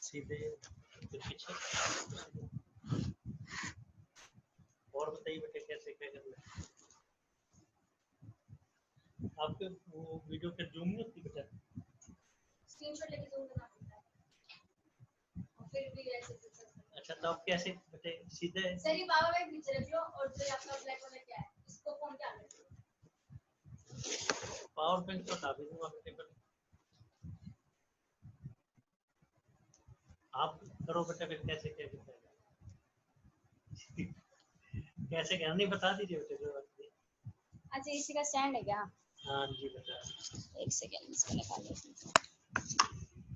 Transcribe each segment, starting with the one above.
सीधे पीछे। और बताइए बेटे कैसे क्या करना है। आपके वो वीडियो पे जूम नहीं होती बेटा? स्क्रीनशॉट लेके जूम करना पड़ता है और फिर भी ऐसे अच्छा तो आप कैसे बेटे सीधे? सर ये पावर बैंक नीचे रख लो और जो आपका ब्लैक वाला क्या है इसको फोन क्या रख लो। पावर बैंक तो हटा भी दूंगा बेटे पर आप करो बेटा फिर कैसे क्या करना है। कैसे क्या नहीं बता दीजिए बेटे कोई बात नहीं। अच्छा इसी का स्टैंड है क्या? हाँ जी बेटा। एक सेकंड इसको निकाल लेते हैं।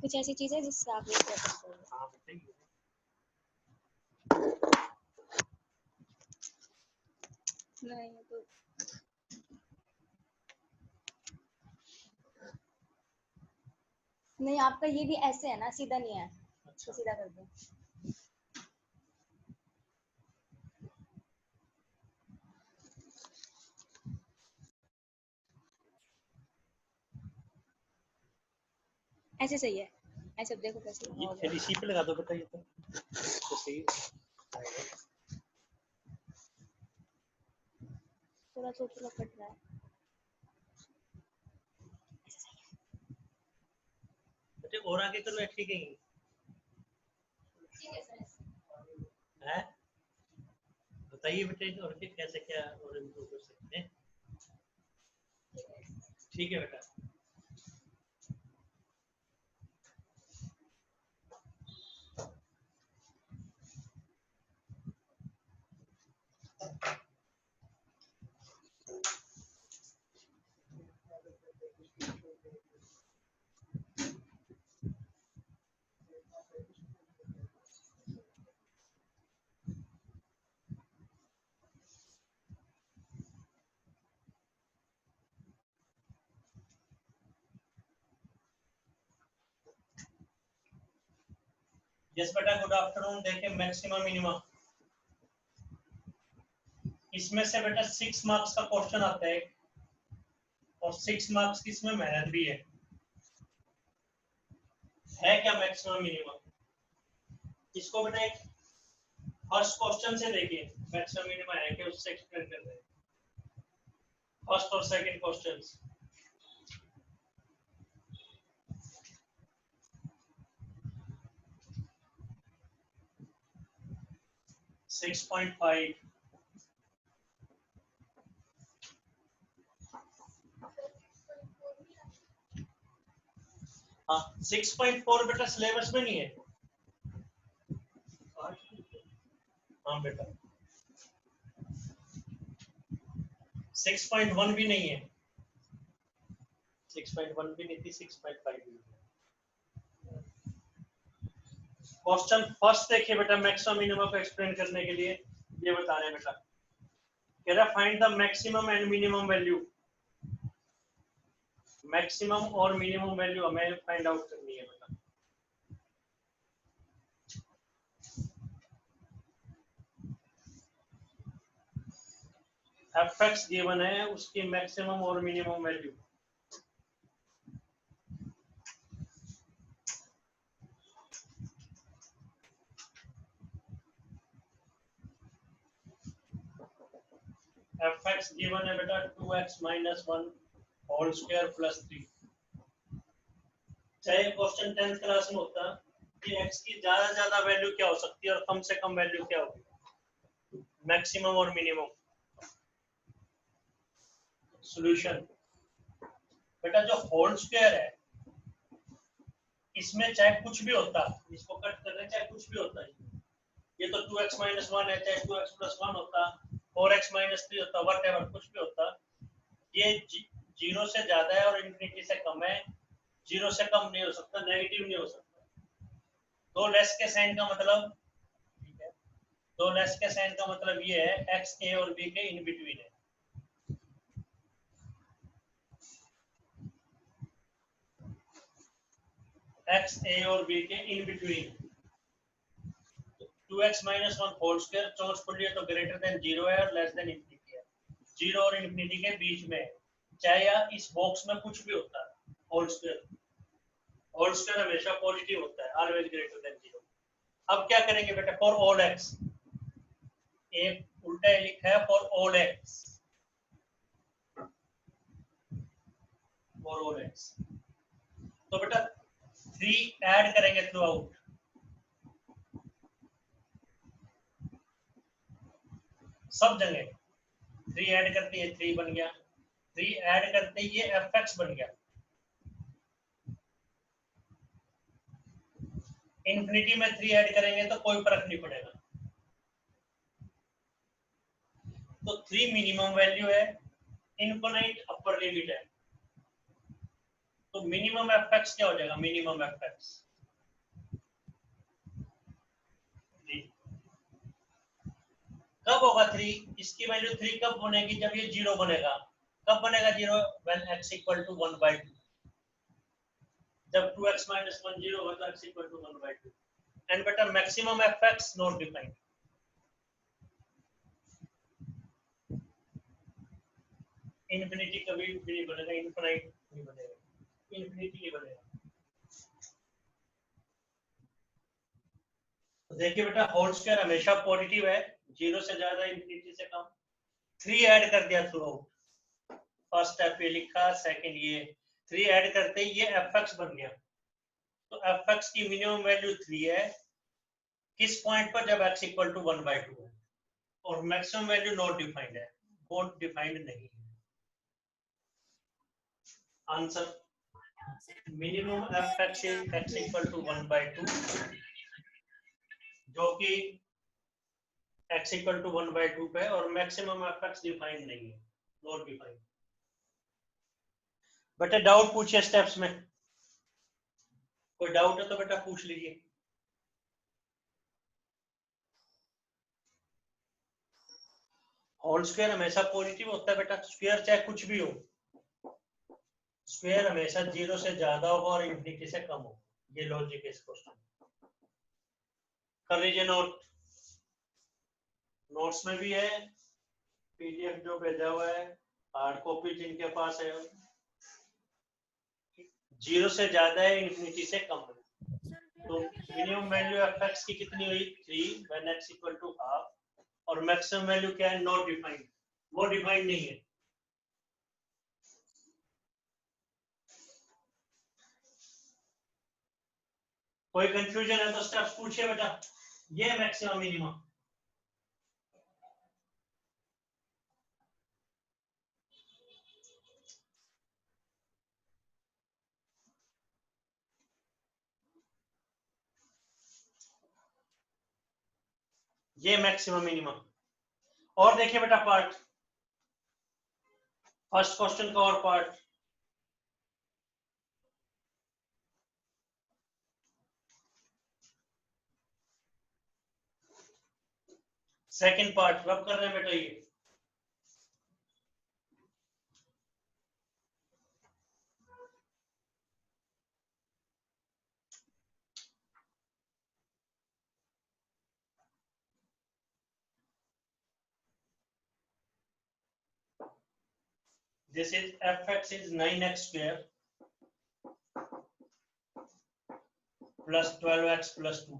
कुछ ऐसी चीज है जिससे आप ये कर सकते हो। हाँ बताइए। नहीं तो नहीं आपका ये भी ऐसे है ना सीधा नहीं है। अच्छा सीधा कर दो। ऐसे सही है। ऐसे देखो कैसे ये फिर इसी पे लगा दो बेटा ये तो सही आएगा। थोड़ा कट रहा है। बेटे और आगे करो या ठीक है? ठीक है सर। हैं बताइए बेटे और फिर कैसे क्या और इम्प्रूव कर सकते हैं। ठीक है बेटा। यस बेटा गुड आफ्टरनून। देखिए मैक्सिमम मिनिमम इसमें से बेटा 6 मार्क्स का क्वेश्चन आता है और 6 मार्क्स की इसमें मेहनत भी है क्या मैक्सिमम मिनिमम। इसको बेटा एक फर्स्ट क्वेश्चन से देखिए मैक्सिमम मिनिमम है क्या उससे एक्सप्लेन कर रहे हैं। फर्स्ट और सेकंड क्वेश्चंस 6.5 हाँ 6.4 बेटा सिलेबस में नहीं है। हाँ बेटा 6.1 भी नहीं है। 6.1 भी नहीं थी 6.5 भी नहीं। क्वेश्चन फर्स्ट देखिए बेटा मैक्सिमम मिनिमम को एक्सप्लेन करने के लिए ये बता रहे हैं बेटा कह रहा find the maximum and minimum value. Maximum और मिनिमम वैल्यू हमें फाइंड आउट करनी है बेटा। fx गिवन है उसकी मैक्सिमम और मिनिमम वैल्यू। fx गिवन है बेटा 2x minus 1 whole square plus 3। चाहे क्वेश्चन 10th क्लास में होता कि x की ज्यादा वैल्यू क्या हो सकती है और कम से कम वैल्यू क्या होगी मैक्सिमम और मिनिमम। सॉल्यूशन बेटा जो होल स्क्वायर है इसमें चाहे कुछ भी होता इसको कट कर रहे चाहे कुछ भी होता है ये तो 2x minus 1 है चाहे 2x plus 1 होता 4x minus 3 होता व्हाटएवर कुछ भी होता ये 0 से ज्यादा है और इंफिनिटी से कम है। 0 से कम नहीं हो सकता नेगेटिव नहीं हो सकता। दो लेस के साइन का मतलब ठीक है दो लेस के साइन का मतलब ये है x a और b के इन बिटवीन है। x a और b के in between 2x minus 1 whole square चौंस खोलिए तो ग्रेटर देन 0 है और लेस देन इंफिनिटी है। 0 और इंफिनिटी के बीच में है चाहे या इस बॉक्स में कुछ भी होता है, होल स्क्वायर हमेशा पॉजिटिव होता है, ऑलवेज ग्रेटर देन 0। अब क्या करेंगे बेटा, फॉर ऑल एक्स, एक उल्टा लिखा है for all x, for all x. तो बेटा 3 ऐड करेंगे थ्रू आउट, सब जगह 3 ऐड करते ये 3 बन गया, 3 ऐड करते ये fx बन गया। इन्फिनिटी में 3 ऐड करेंगे तो कोई फर्क नहीं पड़ेगा। तो 3 मिनिमम वैल्यू है, इनफिनिट अपर लिमिट है, तो मिनिमम fx क्या हो जाएगा, मिनिमम fx कब होगा 3, इसकी वैल्यू 3 कब बनेगी, जब ये 0 बनेगा। कब बनेगा 0, when x equal to 1/2, जब 2x minus 1 0 होगा तो x equal to 1/2। एंड बेटा maximum fx not defined, infinity कभी भी नहीं बनेगा, इनफिनाइट नहीं बनेगा, इन्फिनिटी नहीं बनेगा। तो देखिए बेटा होल स्क्वायर हमेशा पॉजिटिव है, 0 से ज्यादा, इन्फिनिटी से कम। 3 ऐड कर दिया थ्रू आउट, फर्स्ट स्टेप ये लिखा, सेकंड ये 3 ऐड करते ही ये fx बन गया। तो fx की मिनिमम वैल्यू 3 है, किस पॉइंट पर, जब x इक्वल टू 1/2 है, और मैक्सिमम वैल्यू नॉट डिफाइंड है, नॉट डिफाइंड नहीं है। Answer minimum fx is x equal to 1/2, जो कि x इक्वल टू 1/2 पे, और मैक्सिमम fx डिफाइंड नहीं है, नॉट डिफाइंड। बेटा डाउट पूछिए स्टेप्स में, कोई डाउट है तो बेटा पूछ लीजिए। होल स्क्वायर हमेशा पॉजिटिव होता है बेटा, स्क्वायर चाहे कुछ भी हो, स्क्वायर हमेशा 0 से ज्यादा होगा और इन्फिनिटी से कम होगा, ये लॉजिक है इस क्वेश्चन। कर लीजिए नोट, नोट्स में भी है, पीडीएफ जो भेजा हुआ है, हार्ड कॉपी जिनके पास है, 0 से ज्यादा है, इन्फिनिटी से कम है। तो मिनिमम वैल्यू fx की कितनी हुई, 3 when x equal to half, और मैक्सिमम वैल्यू क्या है, नॉट डिफाइंड, वो डिफाइंड नहीं है। कोई कंफ्यूजन है तो स्टेप्स पूछिए बेटा, ये मैक्सिमम मिनिमम। ये मैक्सिमम मिनिमम। और देखिए बेटा पार्ट, फर्स्ट क्वेश्चन का और पार्ट, सेकंड पार्ट रब कर रहे हैं बेटा। ये this is fx is 9x square plus 12x plus 2।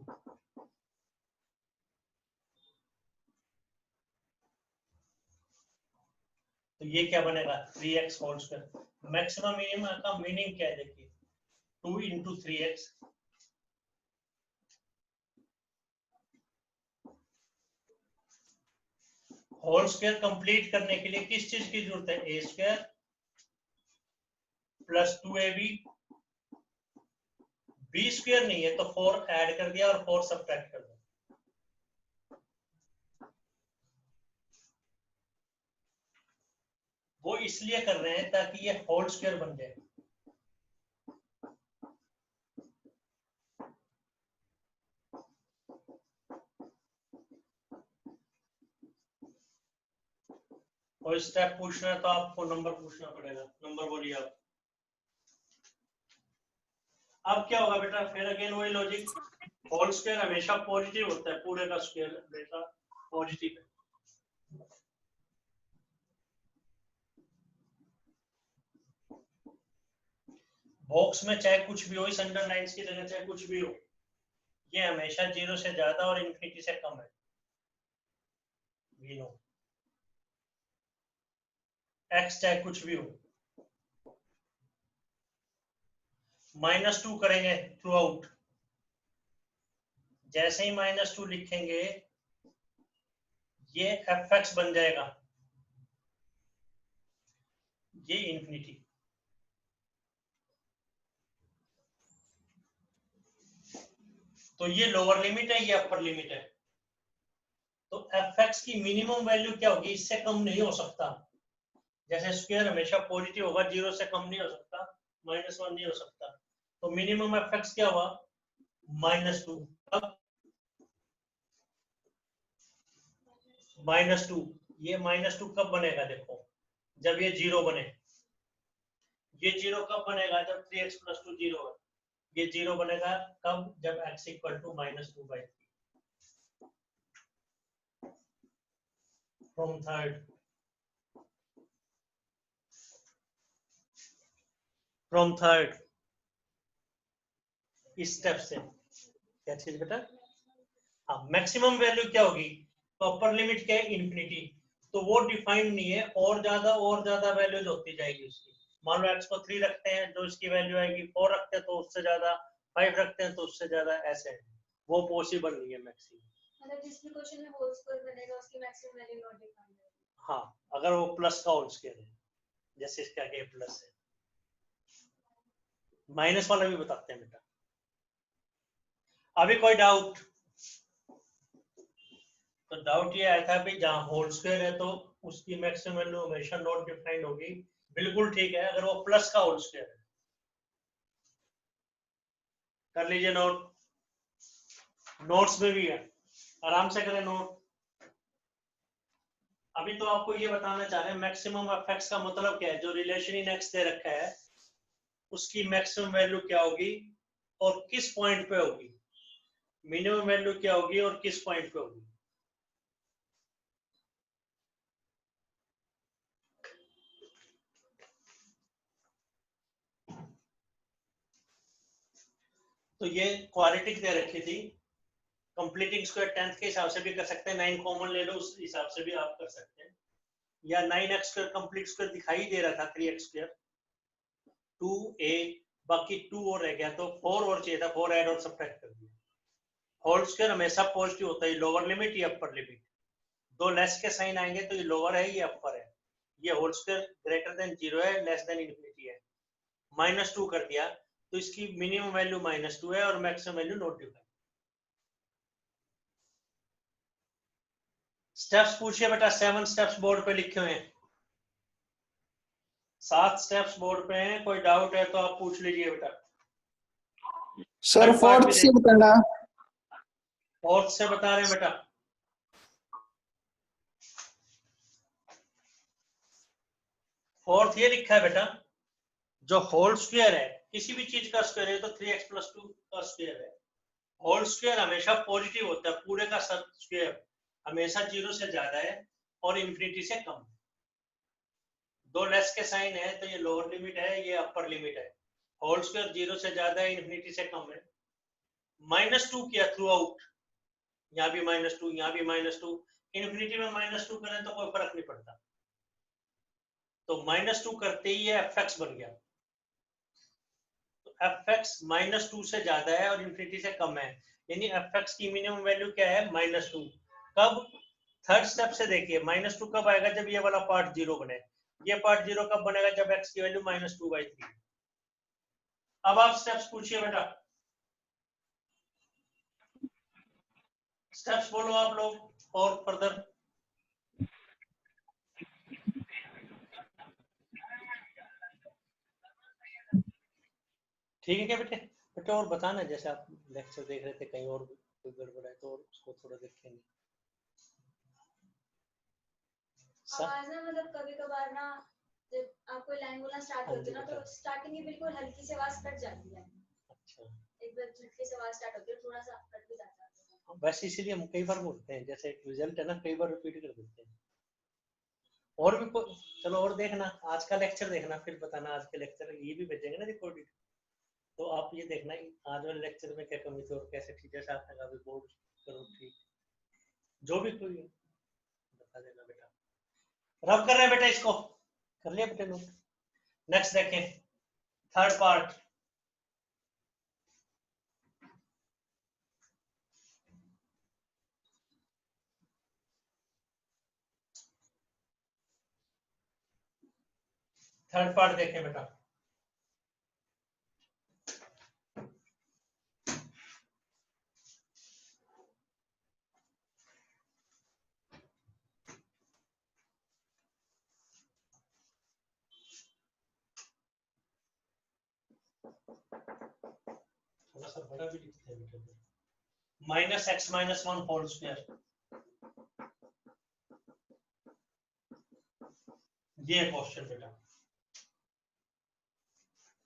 तो ये क्या बनेगा, 3x whole square. Maximum minimum का मीनिंग क्या है, देखिए 2 into 3x, whole square complete करने के लिए किस चीज की जरूरत है, a square plus 2ab, b square नहीं है तो 4 ऐड कर दिया और 4 सब्ट्रैक्ट कर दिया। वो इसलिए कर रहे हैं ताकि ये होल स्क्वायर बन जाए। और स्टेप पूछना है तो आपको नंबर पूछना पड़ेगा, नंबर बोलिए आप। अब क्या होगा बेटा, फिर अगेन वही लॉजिक, होल स्क्वायर हमेशा पॉजिटिव होता है, पूरे का स्क्वायर बेटा पॉजिटिव है। बॉक्स में चाहे कुछ भी हो, इस अंडरलाइंस की जगह चाहे कुछ भी हो, ये हमेशा 0 से ज्यादा और इन्फिनिटी से कम है। वी नो एक्स चाहे कुछ भी हो। -2 करेंगे थ्रू आउट। जैसे ही -2 लिखेंगे ये fx बन जाएगा, ये इन्फिनिटी। तो ये लोअर लिमिट है, ये अपर लिमिट है। तो fx की मिनिमम वैल्यू क्या होगी? इससे कम नहीं हो सकता। जैसे स्क्वायर हमेशा पॉजिटिव होगा, 0 से कम नहीं हो सकता, -1 नहीं हो सकता। तो मिनिमम fx क्या हुआ? -2। -2। ये -2 कब बनेगा? देखो, जब ये 0 बने। ये 0 कब बनेगा? जब 3x + 2 0 है। ये 0 बनेगा कब? जब x = -2/3। फ्रॉम थर्ड, इस स्टेप से। क्या चीज बेटा? हाँ, मैक्सिमम वैल्यू क्या होगी? तो अपर लिमिट क्या है? इन्फिनिटी। तो वो डिफाइंड नहीं है, और ज्यादा वैल्यूज होती जाएगी उसकी। मान लो x को 3 रखते हैं, जो इसकी वैल्यू आएगी, 4 रखते हैं तो उससे ज्यादा, 5 रखते हैं तो उससे ज्यादा, ऐसे है। वो पॉसिबल नहीं है मैक्सिमम। मतलब जिस भी क्वेश्चन में होल स्क्वायर बनेगा उसकी मैक्सिमम वैल्यू नॉट डिफाइंड है। हाँ, अगर वो प्लस का होल स्क्वायर है, जैसे इसके आगे प्लस है। माइनस वाला भी बताते हैं बेटा। अभी कोई डाउट? तो डाउट ये आया था भाई, जहां होल स्क्वायर है तो उसकी मैक्सिमम वैल्यू हमेशा नॉट डिफाइंड होगी। बिल्कुल ठीक है, अगर वो प्लस का होल स्क्वायर है। कर लीजिए नोट, नोट्स में भी है, आराम से करें नोट। अभी तो आपको ये बताना चाह रहे हैं मैक्सिमम एफएक्स का मतलब क्या है। जो रिलेशन इन एक्स दे रखा है उसकी मैक्सिमम वैल्यू क्या होगी और किस पॉइंट पे होगी। मिनिमम वैल्यू क्या होगी और किस पॉइंट पे होगी। तो ये क्वाड्रेटिक दे रखी थी। कंप्लीटिंग स्क्वायर 10th के हिसाब से भी कर सकते हैं, 9 कॉमन ले लो, उस हिसाब से भी आप कर सकते हैं। या 9x² कंप्लीट स्क्वायर दिखाई दे रहा था, 3x², 2a, बाकी 2 और रह गया, तो 4 और चाहिए था, 4 ऐड और सब्ट्रैक्ट कर दिया। होल स्क्वायर हमेशा पॉजिटिव होता है, लोअर लिमिट या अपर लिमिट। दो लेस के साइन आएंगे तो ये लोअर है, ये अपर है। ये होल स्क्वायर ग्रेटर देन 0 है, लेस देन इन्फिनिटी है। -2 कर दिया तो इसकी मिनिमम वैल्यू -2 है और maximum value not defined. Steps पूछिए बेटा, 7 स्टेप्स बोर्ड पे लिखे हुए हैं। 7 स्टेप्स बोर्ड पे हैं, कोई डाउट है तो आप पूछ लीजिए बेटा। सर फोर्थ से बताना। फोर्थ से बता रहे हैं बेटा। फोर्थ ये लिखा है बेटा, जो होल स्क्वायर है, किसी भी चीज का स्क्वायर है, तो 3x + 2 का स्क्वायर है। होल स्क्वायर हमेशा पॉजिटिव होता है, पूरे का सब स्क्वायर हमेशा 0 से ज्यादा है और इन्फिनिटी से कम। दो लेस के साइन है तो ये लोअर लिमिट है, ये अपर लिमिट है। होल स्क्वायर 0 से ज्यादा है, इन्फिनिटी से कम है। -2 किया थ्रू आउट, यहाँ भी -2, यहाँ भी -2। इन्फिनिटी में -2 करें तो कोई फर्क नहीं पड़ता। तो -2 करते ही ये fx बन गया। तो fx -2 से ज्यादा है और इन्फिनिटी से कम है, यानी fx की मिनिमम वैल्यू क्या है? -2। कब? थर्ड स्टेप से देखिए, -2 कब आएगा? जब ये वाला पार्ट 0 बने। ये पार्ट 0 कब बनेगा? जब x की वैल्यू -2/3। अब आप स्टेप्स पूछिए बेटा, स्टेप्स बोलो आप लोग और फर्दर। ठीक है क्या बेटे? बेटे और बताना, जैसे आप लेक्चर देख रहे थे, कहीं और कोई गड़बड़ है तो उसको थोड़ा देखेंगे। आवाज ना, मतलब कभी कभार ना जब आप कोई लाइन बोलना स्टार्ट करते हो ना, तो स्टार्टिंग में बिल्कुल हल्की सी आवाज कट जाती है। अच्छा, एक बार हल्की सी आवाज स्टार्ट होती है, थोड़ा सा कट भी जाता है। वैसे इसीलिए हम कई बार बोलते हैं, जैसे एक रिजल्ट है ना, कई बार रिपीट कर देते हैं। और भी चलो और देखना, आज का लेक्चर देखना, फिर बताना। आज के लेक्चर ये भी भेजेंगे ना रिकॉर्डेड। तो आप ये देखना कि आज वाले लेक्चर में क्या कमी थी और कैसे ठीक, जैसे आपने कहा बोर्ड करो ठीक, जो भी कोई बता देना बेटा। रब कर रहे हैं बेटा, इसको कर लिया बेटा नोट। नेक्स्ट देखें, थर्ड पार्ट। थर्ड पार्ट देखें बेटा। थोड़ा सा बड़ा भी लिखते हैं बेटा, minus x minus one whole square, ये क्वेश्चन बेटा,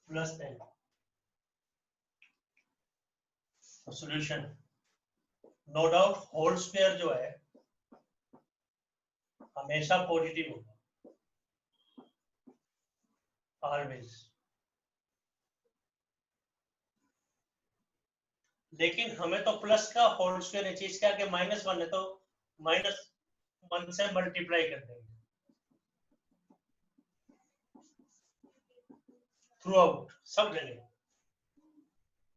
plus 10। Solution, no doubt whole square जो है हमेशा पॉजिटिव होगा, ऑलवेज। लेकिन हमें तो प्लस का होल स्क्वायर है, चीज के आगे माइनस वन है तो माइनस वन से मल्टीप्लाई कर देंगे थ्रू आउट सब जगह।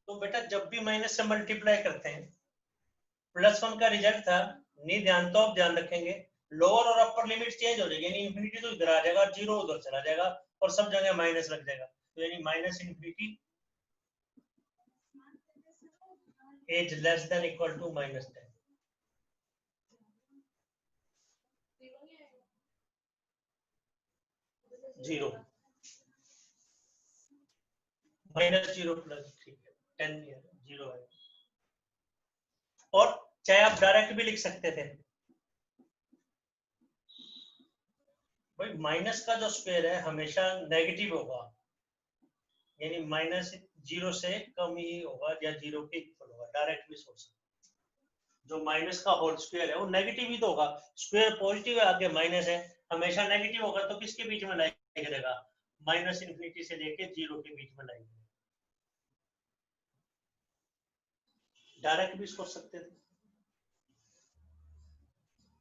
तो बेटा जब भी माइनस से मल्टीप्लाई करते हैं, प्लस वन का रिजल्ट था, नहीं ध्यान तो आप ध्यान रखेंगे, लोअर और अपर लिमिट चेंज हो जाएगी, यानी इंफिनिटी तो इधर आ जाएगा, जीरो उधर चला जाएगा और सब जगह माइनस लग जाएगा, तो यानी minus infinity as less than equal to minus 10। Zero minus zero plus, ठीक है, 10 जीरो है। और चाहे आप डायरेक्ट भी लिख सकते थे भाई, माइनस का जो स्क्वायर है हमेशा नेगेटिव होगा, यानी माइनस जीरो से कम ही होगा या जीरो के इक्वल होगा, डायरेक्ट भी सोच सकते। जो माइनस का होल स्क्वायर है वो नेगेटिव ही तो होगा, स्क्वायर पॉजिटिव है आगे माइनस है, हमेशा नेगेटिव होगा, तो किसके बीच में लाई करेगा, माइनस इंफिनिटी से लेके जीरो के बीच में लाई करेगा। डायरेक्ट भी सोच सकते थे।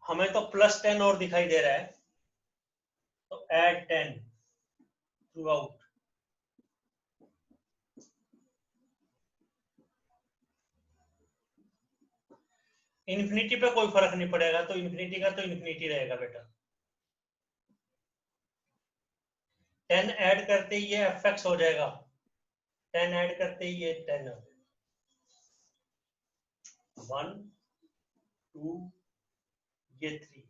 हमें तो प्लस 10 और दिखाई दे रहा है, तो ऐड 10 थ्रू आउट। इन्फिनिटी पे कोई फर्क नहीं पड़ेगा, तो इन्फिनिटी का तो इन्फिनिटी रहेगा बेटा। 10 ऐड करते ही ये fx हो जाएगा, 10 ऐड करते ही ये 10 हो जाएगा, 1 2 ये 3।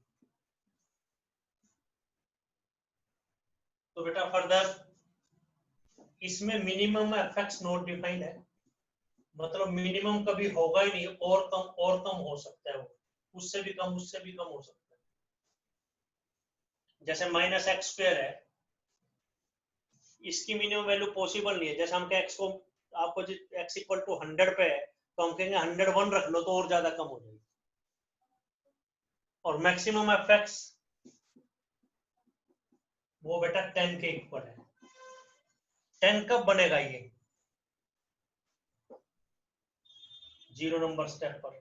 तो बेटा फर्दर इसमें मिनिमम fx नॉट डिफाइंड है, मतलब मिनिमम कभी होगा ही नहीं, और कम हो सकता है, वो उससे भी कम हो सकता है। जैसे माइनस एक्स स्क्वायर है, इसकी मिनिमम वैल्यू पॉसिबल नहीं है, जैसे हम एक्स को आपको एक्स इक्वल टू 100 पे है तो हम कहेंगे 101 रख लो तो और ज्यादा कम हो जाएगी। और मैक्सिमम एफएक्स वो बेटा 10 के इक्वल है। 10 कब बनेगा ये, 0 नंबर स्टेप पर।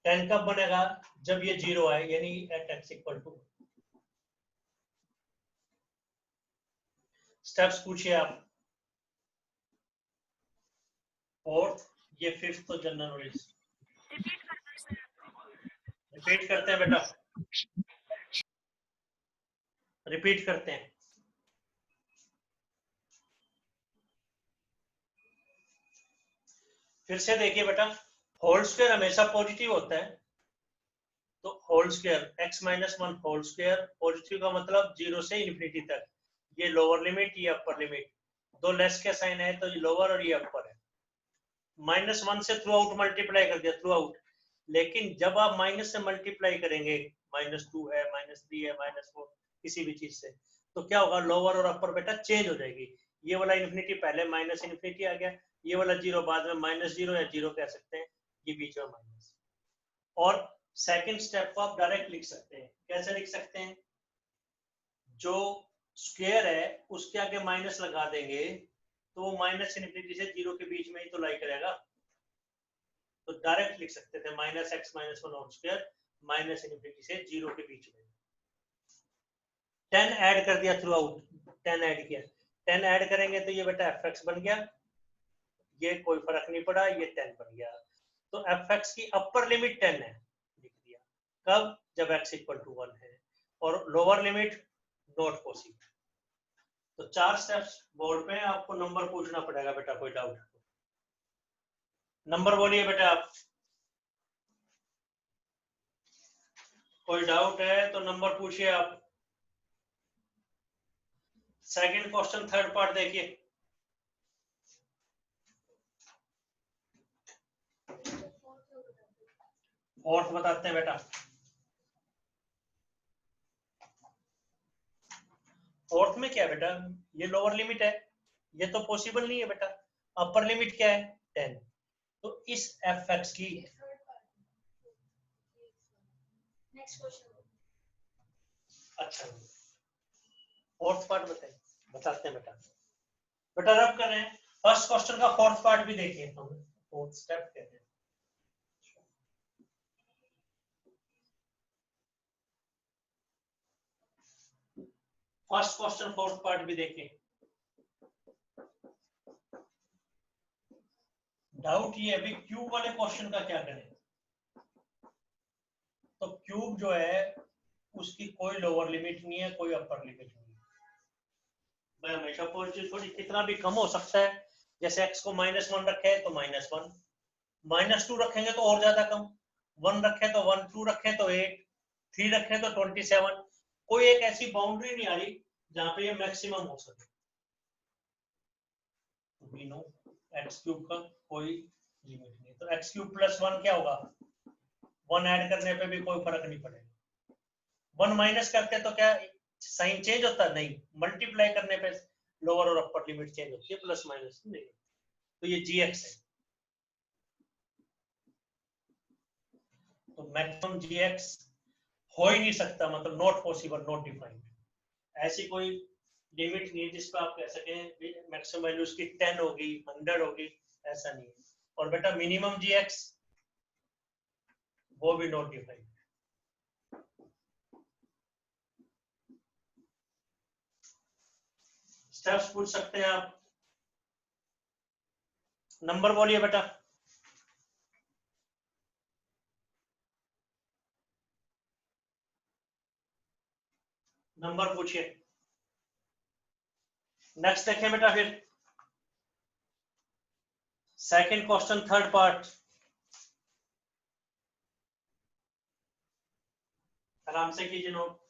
10 कब बनेगा, जब ये 0 आए, यानी at x equal to. Steps पूछिए आप। फोर्थ, ये फिफ्थ तो जनरल नॉलेज। रिपीट करते हैं बेटा, रिपीट करते हैं। फिर से देखिए बेटा, होल स्क्वायर हमेशा पॉजिटिव होता है, तो whole square x minus one whole square positive का मतलब 0 से इन्फिनिटी तक, ये लोअर लिमिट ये अपर लिमिट, दो लेस के साइन है तो ये लोअर और ये अपर है। माइनस वन से थ्रू आउट मल्टीप्लाई कर दिया, थ्रू आउट। लेकिन जब आप माइनस से मल्टीप्लाई करेंगे, -2 है, -3 है, -4 किसी भी चीज से, तो क्या होगा, लोअर और अपर बेटा चेंज हो जाएगी। ये वाला इन्फिनिटी पहले माइनस इन्फिनिटी आ गया, ये वाला 0 बाद में -0 या 0 कह सकते हैं, ये बीच में माइनस। और सेकंड स्टेप को आप डायरेक्ट लिख सकते हैं, कैसे लिख सकते हैं, जो स्क्वायर है उसके आगे माइनस लगा देंगे तो वो माइनस इनफिनिटी से 0 के बीच में ही तो लाई करेगा। तो डायरेक्ट लिख सकते थे minus x minus one whole square minus infinity से 0 के बीच में। 10 ऐड कर दिया थ्रू आउट, 10 ऐड किया, 10 ऐड करेंगे तो ये बेटा एफ एक्स बन गया, ये कोई फर्क नहीं पड़ा, ये 10 बन गया। तो एफ एक्स की अपर लिमिट 10 है, लिख दिया। कब? जब x इक्वल टू 1 है, और लोअर लिमिट नॉट पॉसिबल। तो 4 स्टेप्स बोर्ड पे, आपको नंबर पूछना पड़ेगा बेटा, कोई डाउट है तो नंबर बोलिए बेटा आप। कोई डाउट है तो नंबर पूछिए आप। सेकंड क्वेश्चन थर्ड पार्ट देखिए। फोर्थ बताते हैं बेटा। फोर्थ में क्या है बेटा, ये लोअर लिमिट है, ये तो पॉसिबल नहीं है बेटा। अपर लिमिट क्या है? 10। तो इस एफ एक्स की नेक्स्ट क्वेश्चन। अच्छा फोर्थ पार्ट बताते हैं बेटा। बेटा रब कर रहे हैं, फर्स्ट क्वेश्चन का फोर्थ पार्ट भी देखिए हम, फोर्थ स्टेप कहते हैं। फर्स्ट क्वेश्चन फोर्थ पार्ट भी देखिए। डाउट ये अभी क्यूब वाले क्वेश्चन का क्या करें। तो क्यूब जो है उसकी कोई लोअर लिमिट नहीं है, कोई अपर लिमिट नहीं है। मैं हमेशा पॉजिटिव थोड़ी कितना भी कम हो सकता है। जैसे x को -1 रखे तो -1, -2 रखेंगे तो और ज्यादा कम, 1 रखे तो 1, 2 रखे तो 8, 3 रखे तो 27। कोई एक ऐसी बाउंड्री नहीं आ रही जहां पे ये मैक्सिमम हो सके। वी नो एक्स क्यूब का कोई लिमिट नहीं, तो एक्स क्यूब प्लस 1 क्या होगा? 1 ऐड करने पे भी कोई फर्क नहीं पड़ेगा। 1 माइनस करते तो क्या साइन चेंज होता? नहीं। मल्टीप्लाई करने पे लोअर और अपर लिमिट चेंज होती है, प्लस माइनस नहीं। तो ये जी एक्स है, तो मैक्सिमम जी एक्स हो ही नहीं सकता, मतलब नॉट पॉसिबल, नॉट डिफाइंड। ऐसी कोई लिमिट नहीं है जिस पर आप कह सकें मैक्सिमम वैल्यू उसकी 10 होगी, 100 होगी, ऐसा नहीं है। और बेटा मिनिमम जी एक्स वो भी नॉट डिफाइंड। स्टेप्स पूछ सकते हैं आप। नंबर बोलिए बेटा। नंबर पूछिए। नेक्स्ट देखें बेटा, फिर सेकंड क्वेश्चन थर्ड पार्ट। आराम से कीजिए note.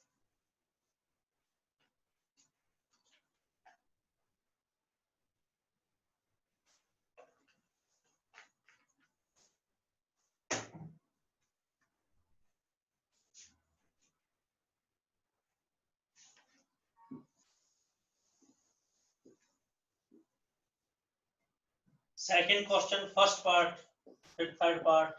Second question first part, फिर थर्ड पार्ट।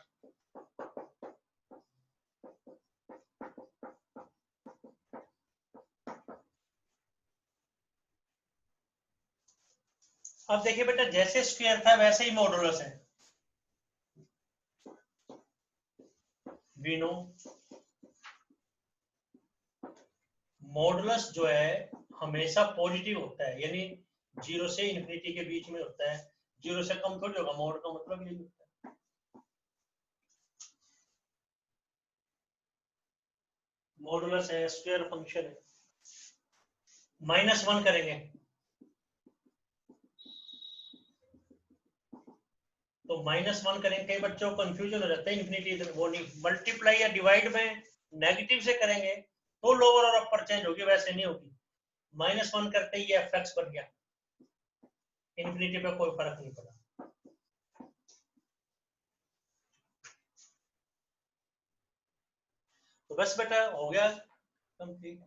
अब देखिए बेटा, जैसे स्फीयर था वैसे ही मॉडुलस है। वी नो मॉडुलस जो है हमेशा पॉजिटिव होता है, यानी 0 से इन्फिनिटी के बीच में होता है। 0 से कम थोड़ी होगा, मॉड का मतलब यही होता है। मॉडुलस है, स्क्वायर फंक्शन है। -1 करेंगे तो -1 करेंगे, कई बच्चों को कंफ्यूजन हो जाता है इन्फिनिटी, वो नहीं, मल्टीप्लाई या डिवाइड में नेगेटिव से करेंगे तो लोअर और अपर चेंज होगी, वैसे नहीं होगी। -1 करते ही एफ एक्स बन गया, इन्फिनिटी पे कोई फर्क नहीं पड़ा। तो बस बेटा हो गया कंप्लीट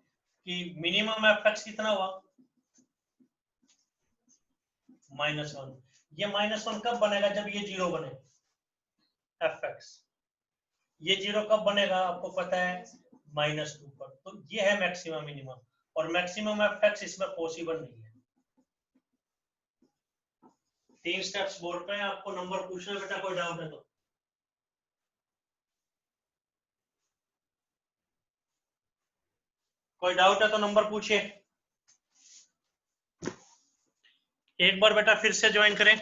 कि मिनिमम एफ एक्स कितना हुआ? -1। ये -1 कब बनेगा? जब ये 0 बने। एफ एक्स ये 0 कब बनेगा आपको पता है? -2 पर। तो ये है मैक्सिमम मिनिमम, और मैक्सिमम एफ एक्स इसमें पॉसिबल नहीं है। 3 स्टेप्स बोर्ड पे, आपको नंबर पूछना है बेटा, कोई डाउट है तो। कोई डाउट है तो नंबर पूछिए। एक बार बेटा फिर से ज्वाइन करें।